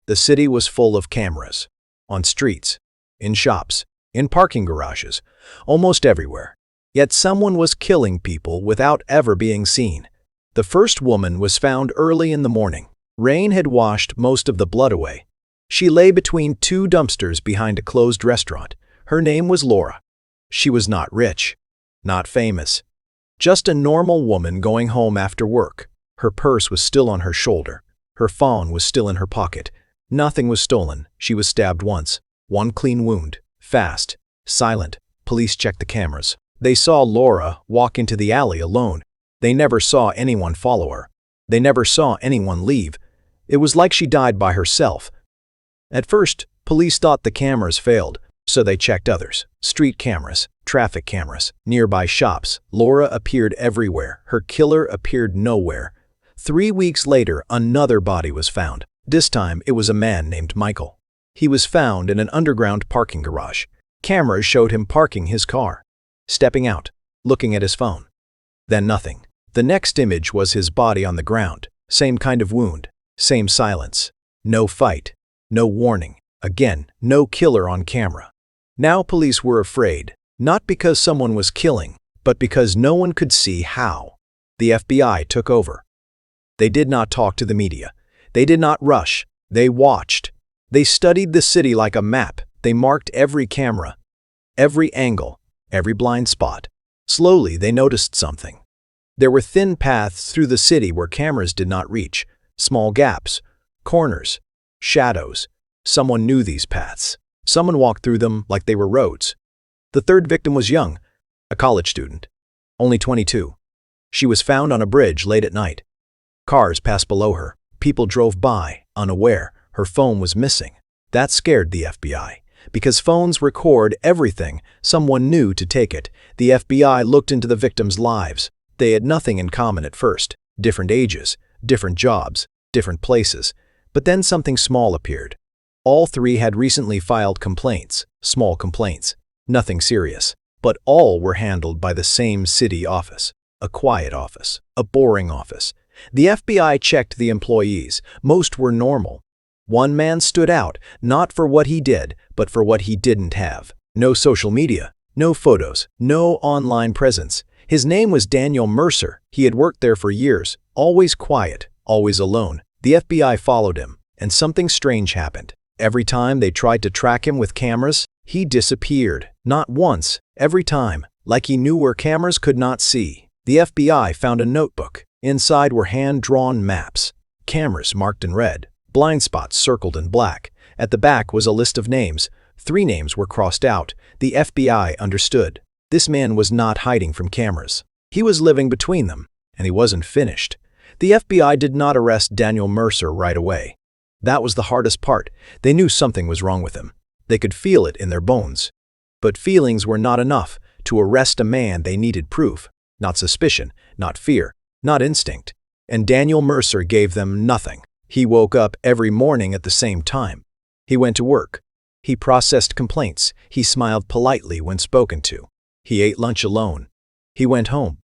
The city was full of cameras. On streets, in shops, in parking garages, almost everywhere. Yet someone was killing people without ever being seen. The first woman was found early in the morning. Rain had washed most of the blood away. She lay between two dumpsters behind a closed restaurant. Her name was Laura. She was not rich, not famous. Just a normal woman going home after work. Her purse was still on her shoulder. Her phone was still in her pocket. Nothing was stolen. She was stabbed once. One clean wound. Fast. Silent. Police checked the cameras. They saw Laura walk into the alley alone. They never saw anyone follow her. They never saw anyone leave. It was like she died by herself. At first, police thought the cameras failed, so they checked others. Street cameras, traffic cameras, nearby shops. Laura appeared everywhere. Her killer appeared nowhere. 3 weeks later, another body was found. This time, it was a man named Michael. He was found in an underground parking garage. Cameras showed him parking his car, stepping out, looking at his phone. Then nothing. The next image was his body on the ground. Same kind of wound, same silence. No fight, no warning. Again, no killer on camera. Now police were afraid, not because someone was killing, but because no one could see how. The FBI took over. They did not talk to the media. They did not rush. They watched. They studied the city like a map. They marked every camera, every angle, every blind spot. Slowly, they noticed something. There were thin paths through the city where cameras did not reach. Small gaps, corners, shadows. Someone knew these paths. Someone walked through them like they were roads. The third victim was young, a college student, only 22. She was found on a bridge late at night. Cars passed below her. People drove by, unaware. Her phone was missing. That scared the FBI. Because phones record everything, someone knew to take it. The FBI looked into the victims' lives. They had nothing in common at first. Different ages, different jobs, different places. But then something small appeared. All three had recently filed complaints, small complaints, nothing serious. But all were handled by the same city office. A quiet office, a boring office. The FBI checked the employees. Most were normal. One man stood out, not for what he did, but for what he didn't have. No social media, no photos, no online presence. His name was Daniel Mercer. He had worked there for years, always quiet, always alone. The FBI followed him, and something strange happened. Every time they tried to track him with cameras, he disappeared. Not once, every time, like he knew where cameras could not see. The FBI found a notebook. Inside were hand-drawn maps, cameras marked in red, blind spots circled in black. At the back was a list of names. 3 names were crossed out. The FBI understood. This man was not hiding from cameras. He was living between them, and he wasn't finished. The FBI did not arrest Daniel Mercer right away. That was the hardest part. They knew something was wrong with him. They could feel it in their bones. But feelings were not enough. To arrest a man, they needed proof. Not suspicion, not fear, not instinct. And Daniel Mercer gave them nothing. He woke up every morning at the same time. He went to work. He processed complaints. He smiled politely when spoken to. He ate lunch alone. He went home.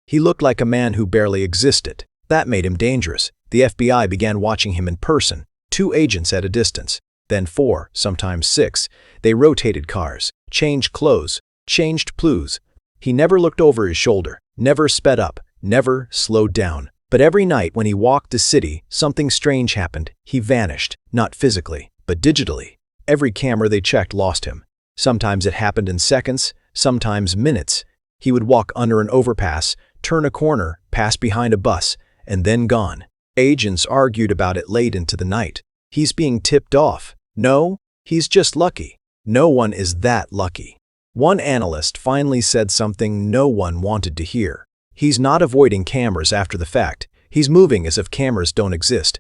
He looked like a man who barely existed. That made him dangerous. The FBI began watching him in person. 2 agents at a distance. Then 4, sometimes 6. They rotated cars, changed clothes, changed clues. He never looked over his shoulder, never sped up, never slowed down. But every night when he walked the city, something strange happened. He vanished, not physically, but digitally. Every camera they checked lost him. Sometimes it happened in seconds, sometimes minutes. He would walk under an overpass, turn a corner, pass behind a bus, and then gone. Agents argued about it late into the night. He's being tipped off. No, he's just lucky. No one is that lucky. One analyst finally said something no one wanted to hear. He's not avoiding cameras after the fact. He's moving as if cameras don't exist.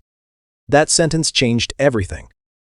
That sentence changed everything.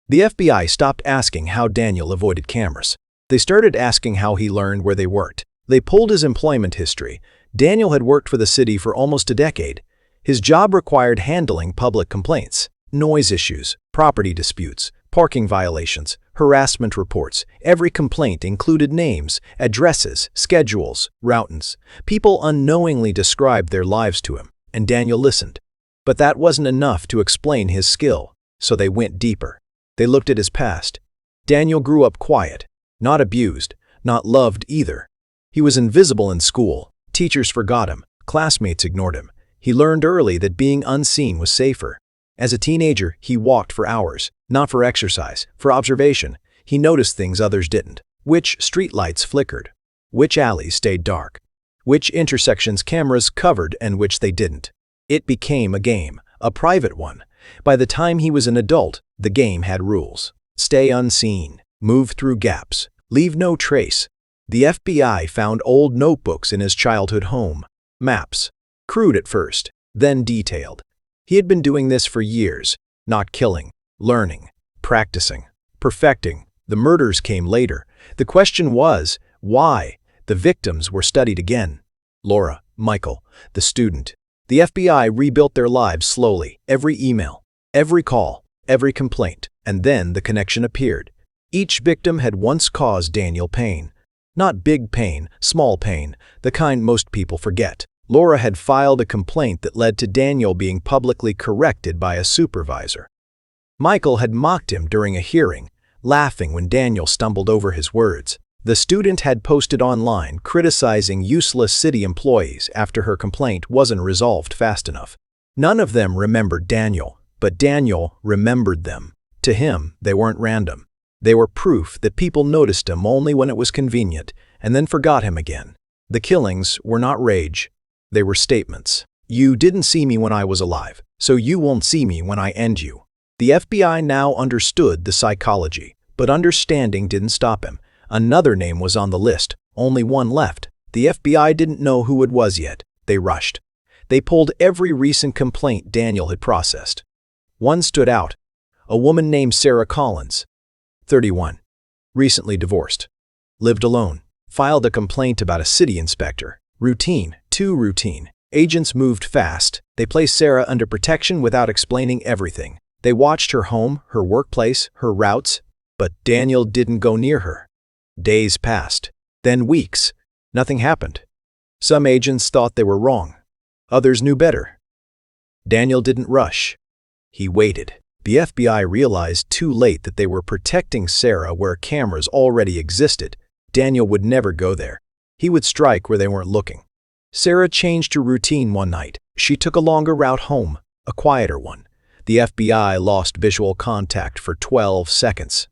The FBI stopped asking how Daniel avoided cameras. They started asking how he learned where they worked. They pulled his employment history. Daniel had worked for the city for almost a decade. His job required handling public complaints, noise issues, property disputes, parking violations, harassment reports. Every complaint included names, addresses, schedules, routines. People unknowingly described their lives to him, and Daniel listened. But that wasn't enough to explain his skill. So they went deeper. They looked at his past. Daniel grew up quiet, not abused, not loved either. He was invisible in school. Teachers forgot him. Classmates ignored him. He learned early that being unseen was safer. As a teenager, he walked for hours, not for exercise, for observation. He noticed things others didn't. Which streetlights flickered, which alleys stayed dark, which intersections cameras covered and which they didn't. It became a game, a private one. By the time he was an adult, the game had rules. Stay unseen, move through gaps, leave no trace. The FBI found old notebooks in his childhood home. Maps. Crude at first, then detailed. He had been doing this for years, not killing, learning, practicing, perfecting. The murders came later. The question was, why? The victims were studied again. Laura, Michael, the student. The FBI rebuilt their lives slowly. Every email, every call, every complaint, and then the connection appeared. Each victim had once caused Daniel pain. Not big pain, small pain, the kind most people forget. Laura had filed a complaint that led to Daniel being publicly corrected by a supervisor. Michael had mocked him during a hearing, laughing when Daniel stumbled over his words. The student had posted online criticizing useless city employees after her complaint wasn't resolved fast enough. None of them remembered Daniel, but Daniel remembered them. To him, they weren't random. They were proof that people noticed him only when it was convenient and then forgot him again. The killings were not rage. They were statements. You didn't see me when I was alive, so you won't see me when I end you. The FBI now understood the psychology, but understanding didn't stop him. Another name was on the list, only one left. The FBI didn't know who it was yet. They rushed. They pulled every recent complaint Daniel had processed. One stood out. A woman named Sarah Collins, 31, recently divorced, lived alone, filed a complaint about a city inspector. Routine, too routine. Agents moved fast. They placed Sarah under protection without explaining everything. They watched her home, her workplace, her routes, but Daniel didn't go near her. Days passed, then weeks. Nothing happened. Some agents thought they were wrong. Others knew better. Daniel didn't rush. He waited. The FBI realized too late that they were protecting Sarah where cameras already existed. Daniel would never go there. He would strike where they weren't looking. Sarah changed her routine one night. She took a longer route home, a quieter one. The FBI lost visual contact for 12 seconds.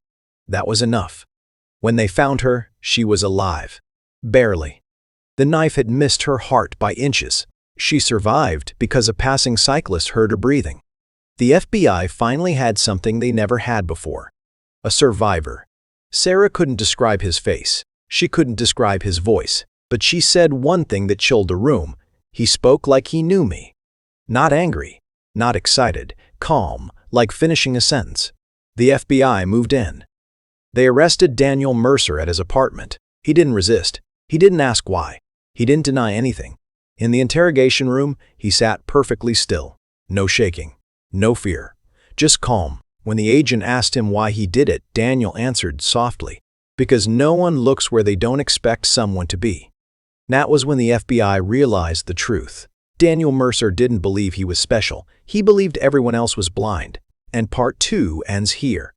That was enough. When they found her, she was alive. Barely. The knife had missed her heart by inches. She survived because a passing cyclist heard her breathing. The FBI finally had something they never had before. A survivor. Sarah couldn't describe his face. She couldn't describe his voice. But she said one thing that chilled the room. He spoke like he knew me. Not angry, not excited, calm, like finishing a sentence. The FBI moved in. They arrested Daniel Mercer at his apartment. He didn't resist. He didn't ask why. He didn't deny anything. In the interrogation room, he sat perfectly still. No shaking. No fear. Just calm. When the agent asked him why he did it, Daniel answered softly, "Because no one looks where they don't expect someone to be." That was when the FBI realized the truth. Daniel Mercer didn't believe he was special. He believed everyone else was blind. And part 2 ends here.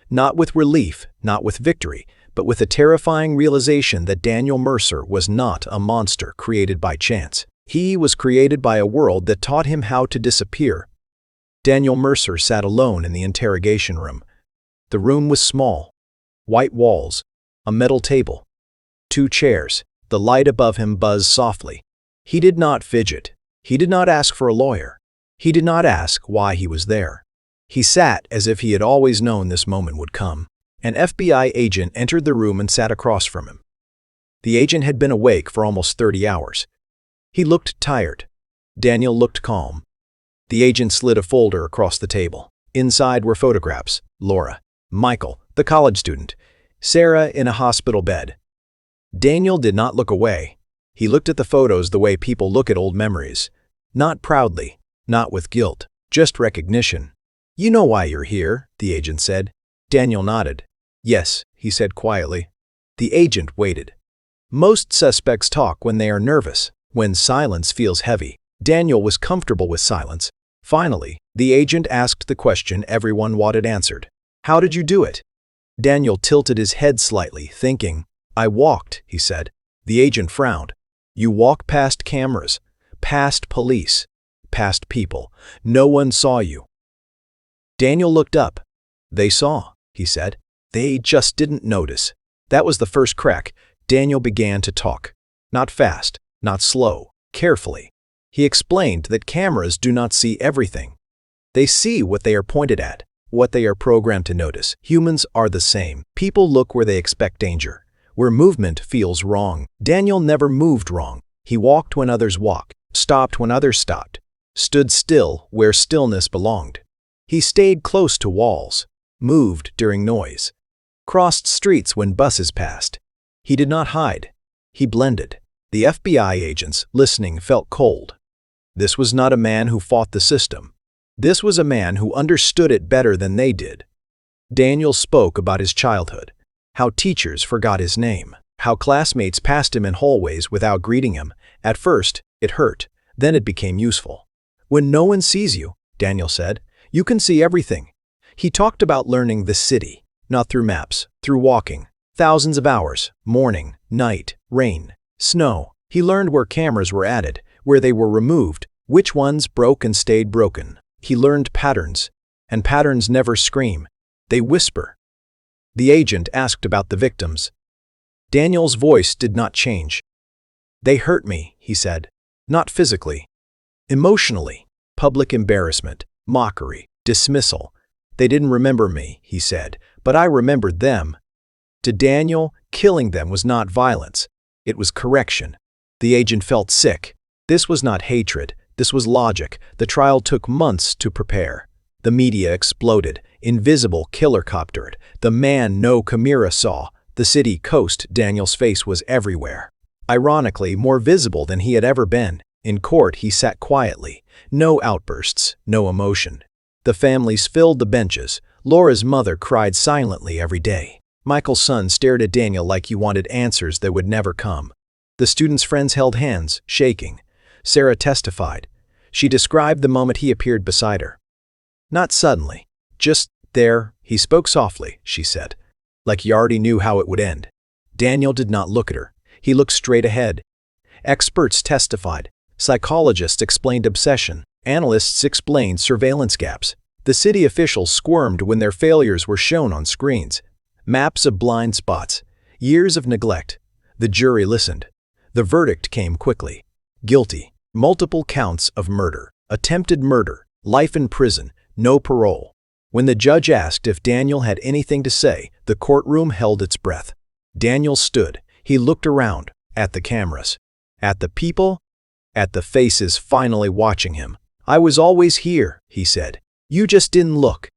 Not with relief, not with victory, but with a terrifying realization that Daniel Mercer was not a monster created by chance. He was created by a world that taught him how to disappear. Daniel Mercer sat alone in the interrogation room. The room was small. White walls, a metal table, 2 chairs. The light above him buzzed softly. He did not fidget. He did not ask for a lawyer. He did not ask why he was there. He sat as if he had always known this moment would come. An FBI agent entered the room and sat across from him. The agent had been awake for almost 30 hours. He looked tired. Daniel looked calm. The agent slid a folder across the table. Inside were photographs. Laura, Michael, the college student, Sarah in a hospital bed. Daniel did not look away. He looked at the photos the way people look at old memories. Not proudly, not with guilt, just recognition. "You know why you're here," the agent said. Daniel nodded. "Yes," he said quietly. The agent waited. Most suspects talk when they are nervous, when silence feels heavy. Daniel was comfortable with silence. Finally, The agent asked the question everyone wanted answered. How did you do it? Daniel tilted his head slightly, thinking. I walked, he said. The agent frowned. You walk past cameras, past police, past people. No one saw you. Daniel looked up. They saw, he said. They just didn't notice. That was the first crack. Daniel began to talk. Not fast, not slow, carefully. He explained that cameras do not see everything. They see what they are pointed at, what they are programmed to notice. Humans are the same. People look where they expect danger, where movement feels wrong. Daniel never moved wrong. He walked when others walked, stopped when others stopped, stood still where stillness belonged. He stayed close to walls, moved during noise, crossed streets when buses passed. He did not hide. He blended. The FBI agents, listening, felt cold. This was not a man who fought the system. This was a man who understood it better than they did. Daniel spoke about his childhood, how teachers forgot his name, how classmates passed him in hallways without greeting him. At first, it hurt. Then it became useful. When no one sees you, Daniel said, you can see everything. He talked about learning the city, not through maps, through walking. Thousands of hours, morning, night, rain, snow. He learned where cameras were added, where they were removed, which ones broke and stayed broken. He learned patterns, and patterns never scream. They whisper. The agent asked about the victims. Daniel's voice did not change. They hurt me, he said. Not physically. Emotionally. Public embarrassment, mockery, dismissal. They didn't remember me, he said, but I remembered them. To Daniel, killing them was not violence. It was correction. The agent felt sick. This was not hatred. This was logic. The trial took months to prepare. The media exploded. Invisible killer coptered. The man no camera saw. The city coast. Daniel's face was everywhere. Ironically, more visible than he had ever been. In court, he sat quietly. No outbursts, no emotion. The families filled the benches. Laura's mother cried silently every day. Michael's son stared at Daniel like he wanted answers that would never come. The students' friends held hands, shaking. Sarah testified. She described the moment he appeared beside her. Not suddenly. Just there, he spoke softly, she said, like he already knew how it would end. Daniel did not look at her. He looked straight ahead. Experts testified. Psychologists explained obsession. Analysts explained surveillance gaps. The city officials squirmed when their failures were shown on screens. Maps of blind spots. Years of neglect. The jury listened. The verdict came quickly. Guilty. Multiple counts of murder. Attempted murder. Life in prison. No parole. When the judge asked if Daniel had anything to say, the courtroom held its breath. Daniel stood. He looked around. At the cameras. At the people. At the faces finally watching him. I was always here, he said. You just didn't look.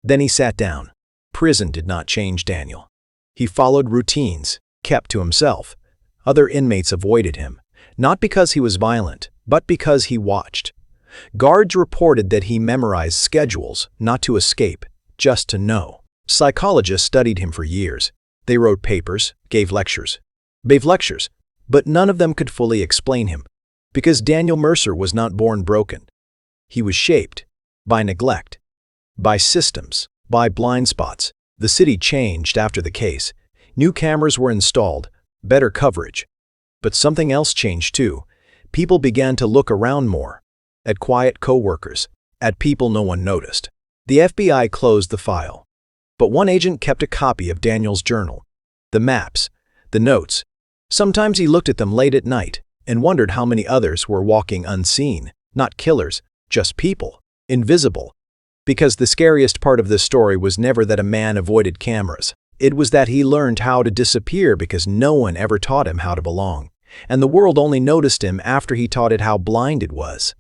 Then he sat down. Prison did not change Daniel. He followed routines, kept to himself. Other inmates avoided him, not because he was violent, but because he watched. Guards reported that he memorized schedules, not to escape, just to know. Psychologists studied him for years. They wrote papers, gave lectures, but none of them could fully explain him, because Daniel Mercer was not born broken. He was shaped by neglect, by systems, by blind spots. The city changed after the case. New cameras were installed, better coverage. But something else changed too. People began to look around more, at quiet co-workers, at people no one noticed. The FBI closed the file. But one agent kept a copy of Daniel's journal, the maps, the notes. Sometimes he looked at them late at night and wondered how many others were walking unseen, not killers, just people, invisible. Because the scariest part of this story was never that a man avoided cameras. It was that he learned how to disappear because no one ever taught him how to belong. And the world only noticed him after he taught it how blind it was.